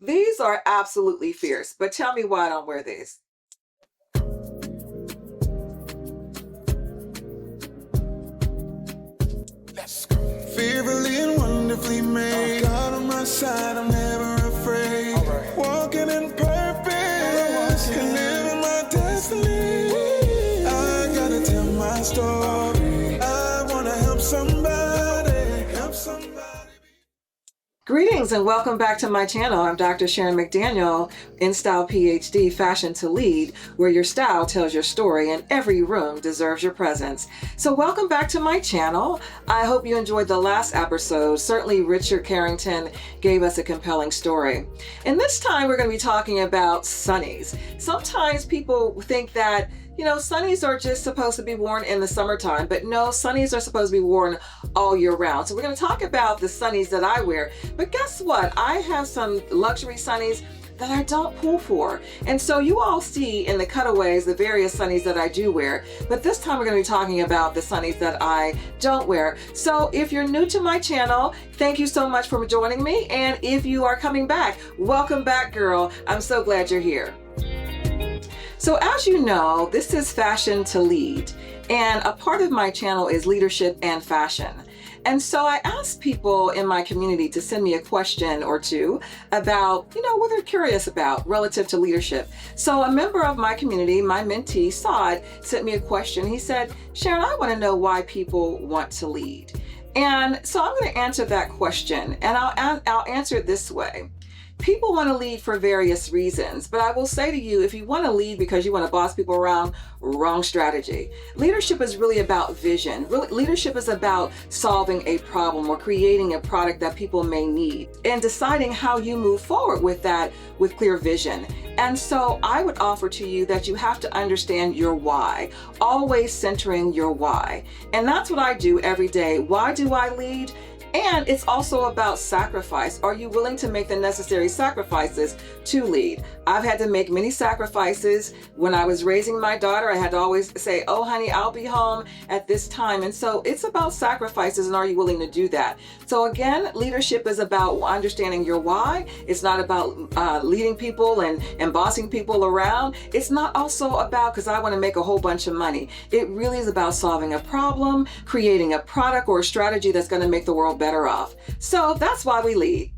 These are absolutely fierce, but tell me why I don't wear these. Fearfully and wonderfully made. God on my side, I'm never afraid. Walking in purpose, can live in my destiny. I gotta tell my story. I wanna help somebody, help somebody. Greetings and welcome back to my channel. I'm Dr. Sharon McDaniel, InStylePhD, Fashion to Lead, where your style tells your story and every room deserves your presence. So welcome back to my channel. I hope you enjoyed the last episode. Certainly Richard Carrington gave us a compelling story. And this time we're going to be talking about sunnies. Sometimes people think that sunnies are just supposed to be worn in the summertime, but no, sunnies are supposed to be worn all year round. So we're going to talk about the sunnies that I wear. But guess what? I have some luxury sunnies that I don't pull for. And so you all see in the cutaways the various sunnies that I do wear. But this time we're going to be talking about the sunnies that I don't wear. So if you're new to my channel, thank you so much for joining me. And if you are coming back, welcome back, girl. I'm so glad you're here. So as you know, this is Fashion to Lead, and a part of my channel is leadership and fashion. And so I asked people in my community to send me a question or two about, what they're curious about relative to leadership. So a member of my community, my mentee, Saad, sent me a question. He said, Sharon, I want to know why people want to lead. And so I'm going to answer that question, and I'll answer it this way. People want to lead for various reasons, but I will say to you, if you want to lead because you want to boss people around, wrong strategy. Leadership is really about vision. Leadership is about solving a problem or creating a product that people may need and deciding how you move forward with that with clear vision. And so I would offer to you that you have to understand your why, always centering your why. And that's what I do every day. Why do I lead? And it's also about sacrifice. Are you willing to make the necessary sacrifices to lead? I've had to make many sacrifices. When I was raising my daughter, I had to always say, oh, honey, I'll be home at this time. And so it's about sacrifices, and are you willing to do that? So again, leadership is about understanding your why. It's not about leading people and bossing people around. It's not also about, because I want to make a whole bunch of money. It really is about solving a problem, creating a product or a strategy that's going to make the world better off. So that's why we lead.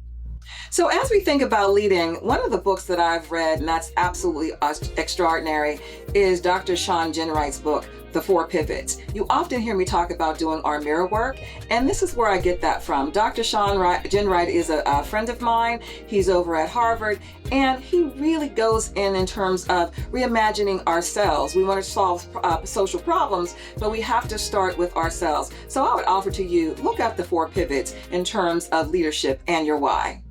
So as we think about leading, one of the books that I've read, and that's absolutely extraordinary, is Dr. Shawn Ginwright's book, The 4 Pivots. You often hear me talk about doing our mirror work, and this is where I get that from. Dr. Shawn Ginwright is a friend of mine. He's over at Harvard, and he really goes in terms of reimagining ourselves. We want to solve social problems, but we have to start with ourselves. So I would offer to you, look at the 4 pivots in terms of leadership and your why.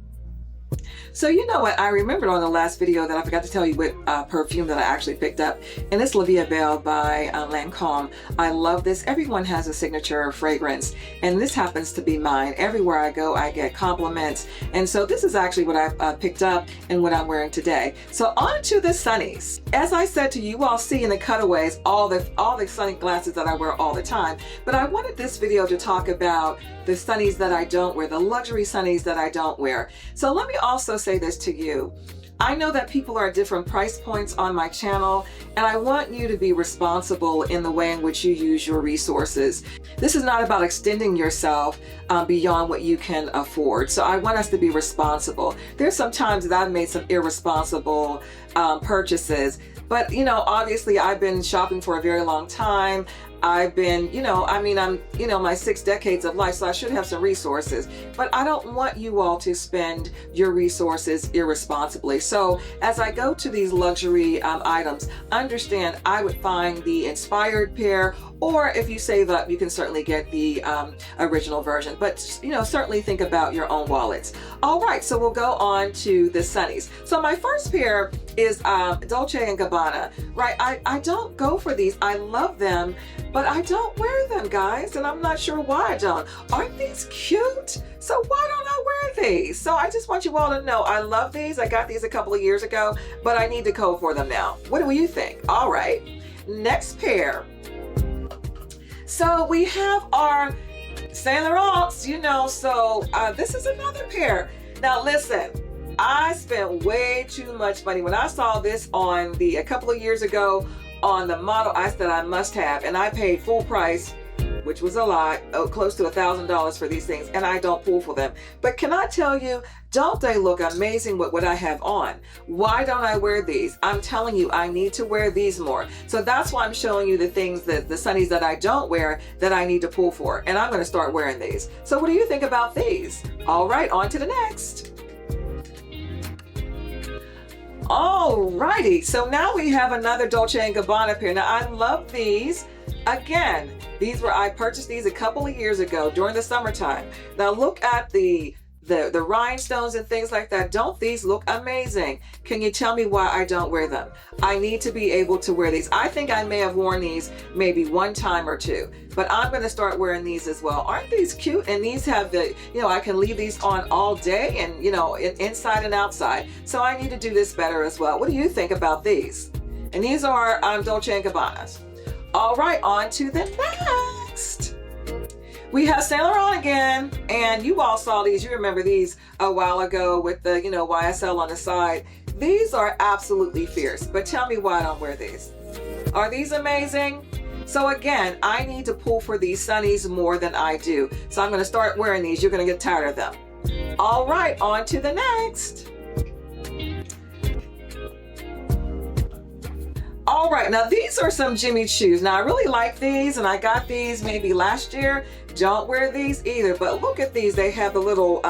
So you know what, I remembered on the last video that I forgot to tell you what perfume that I actually picked up, and it's Belle by Lancôme. I love this. Everyone has a signature fragrance, and this happens to be mine. Everywhere I go, I get compliments, and so this is actually what I picked up and what I'm wearing today. So on to the sunnies. As I said to you, you all see in the cutaways all the sunglasses that I wear all the time, but I wanted this video to talk about the sunnies that I don't wear, the luxury sunnies that I don't wear. So let me also say this to you. I know that people are at different price points on my channel, and I want you to be responsible in the way in which you use your resources. This is not about extending yourself beyond what you can afford. So I want us to be responsible. There's some times that I've made some irresponsible purchases, but obviously I've been shopping for a very long time. I've been, I'm my 6 decades of life, so I should have some resources, but I don't want you all to spend your resources irresponsibly. So as I go to these luxury items, understand I would find the inspired pair, or if you save up, you can certainly get the original version, but certainly think about your own wallets. All right, so we'll go on to the sunnies. So my first pair is Dolce and Gabbana, right? I don't go for these. I love them, but I don't wear them, guys, and I'm not sure why I don't. Aren't these cute? So why don't I wear these? So I just want you all to know I love these. I got these a couple of years ago, but I need to go for them now. What do you think? All right, next pair. So we have our Saint Laurents, so this is another pair. Now listen, I spent way too much money. When I saw this on a couple of years ago on the model, I said I must have, and I paid full price, which was a lot, close to $1,000 for these things, and I don't pull for them. But can I tell you, don't they look amazing with what I have on? Why don't I wear these? I'm telling you, I need to wear these more. So that's why I'm showing you the things, the Sunnies that I don't wear that I need to pull for, and I'm gonna start wearing these. So what do you think about these? All right, on to the next. Alrighty, so now we have another Dolce & Gabbana pair. Now I love these. Again, I purchased these a couple of years ago during the summertime. Now look at the rhinestones and things like that. Don't these look amazing? Can you tell me why I don't wear them? I need to be able to wear these. I think I may have worn these maybe one time or two, but I'm going to start wearing these as well. Aren't these cute? And these have I can leave these on all day and, inside and outside. So I need to do this better as well. What do you think about these? And these are Dolce & Gabbanas. All right, on to the next. We have Saint Laurent again, and you all saw these. You remember these a while ago with the, YSL on the side. These are absolutely fierce, but tell me why I don't wear these. Are these amazing? So again, I need to pull for these Sunnies more than I do. So I'm gonna start wearing these. You're gonna get tired of them. All right, on to the next. All right, now these are some Jimmy Choos. Now I really like these, and I got these maybe last year. Don't wear these either, but look at these. They have the little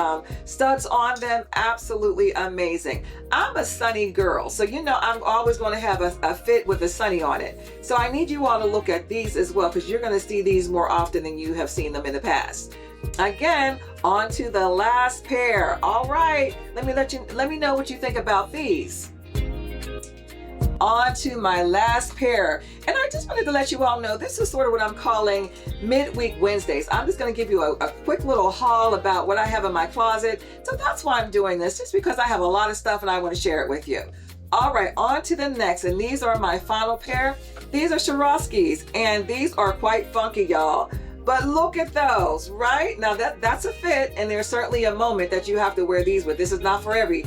studs on them. Absolutely amazing. I'm a sunny girl, so I'm always going to have a fit with a sunny on it. So I need you all to look at these as well, because you're going to see these more often than you have seen them in the past. Again, on to the last pair. All right, let me know what you think about these. On to my last pair, and I just wanted to let you all know this is sort of what I'm calling Midweek Wednesdays. I'm just going to give you a quick little haul about what I have in my closet. So that's why I'm doing this, just because I have a lot of stuff and I want to share it with you. All right, on to the next, and these are my final pair. These are Swarovskis, and these are quite funky, y'all. But look at those, right? Now that's a fit, and there's certainly a moment that you have to wear these with. This is not for every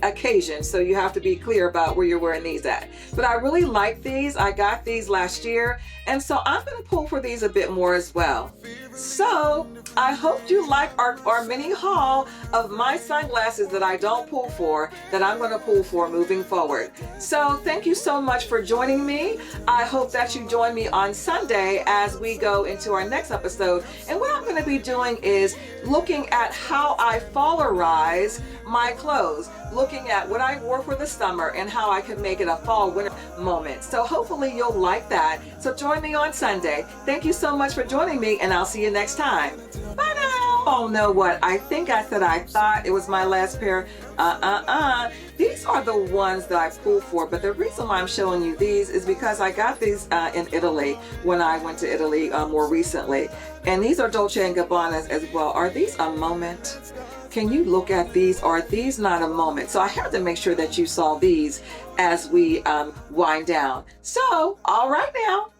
occasion, so you have to be clear about where you're wearing these at. But I really like these. I got these last year, and so I'm going to pull for these a bit more as well. So I hope you like our mini haul of my sunglasses that I don't pull for, that I'm going to pull for moving forward. So thank you so much for joining me. I hope that you join me on Sunday as we go into our next episode. And what I'm going to be doing is looking at how I fallerize my clothes, looking at what I wore for the summer and how I can make it a fall winter moment. So hopefully you'll like that. So join me on Sunday. Thank you so much for joining me, and I'll see you next time. Bye now. Oh, know what? I think I thought it was my last pair. These are the ones that I pulled for, but the reason why I'm showing you these is because I got these in Italy when I went to Italy more recently. And these are Dolce & Gabbanas as well. Are these a moment? Can you look at these? Are these not a moment? So I have to make sure that you saw these as we wind down. So, all right now.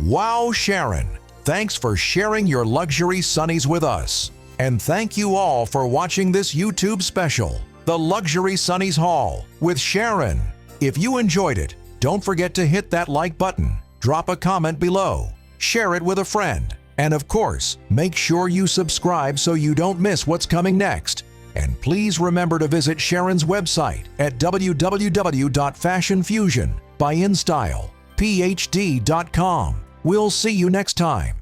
Wow, Sharon. Thanks for sharing your luxury Sunnies with us. And thank you all for watching this YouTube special, The Luxury Sunnies Haul with Sharon. If you enjoyed it, don't forget to hit that like button, drop a comment below, share it with a friend, and of course, make sure you subscribe so you don't miss what's coming next. And please remember to visit Sharon's website at www.fashionfusionbyinstylephd.com. We'll see you next time.